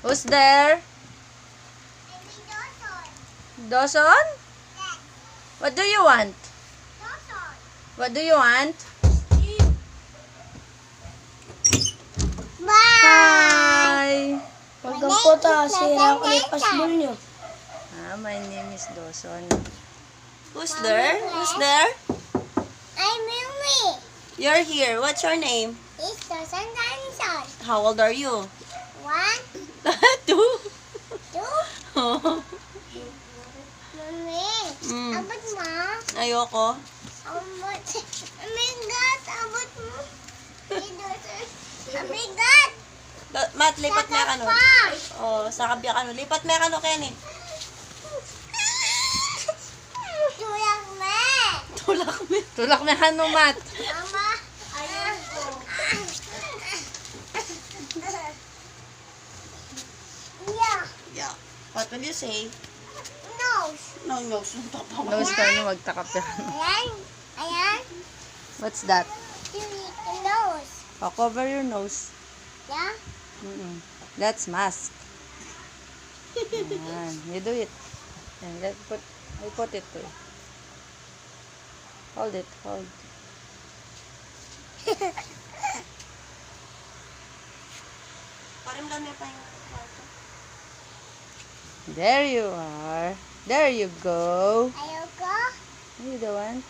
Who's there? Dawson? What do you want? What do you want? Hi! Hanggang po ta, sira ko yung pasbol nyo. My name is Dawson. Who's there? Who's there? I'm Mimi. You're here. What's your name? It's Dawson Dawson. How old are you? 1, 2. 2. Mami, abot mo. Ayoko. Abot. Amigat, abot mo. Amigat. Mat, lipat mo yung ano. Pa. Oh, sa kabyak ano. Lipat mo yung ano, Kenny. Tulak me. Tulak mo. Tulak mo yung ano, Mat. Mama. Ayun ko. Yeah. Yeah. What will you say? Nose. No, nose. Nose ka ano, magtakap yan. Ayan. Ayan. What's that? The nose. Oh, cover your nose. Yeah. That's mask. Ayan. You do it. And I put it there. Hold it. Hold. There you are. There you go. Ayoko. You the one.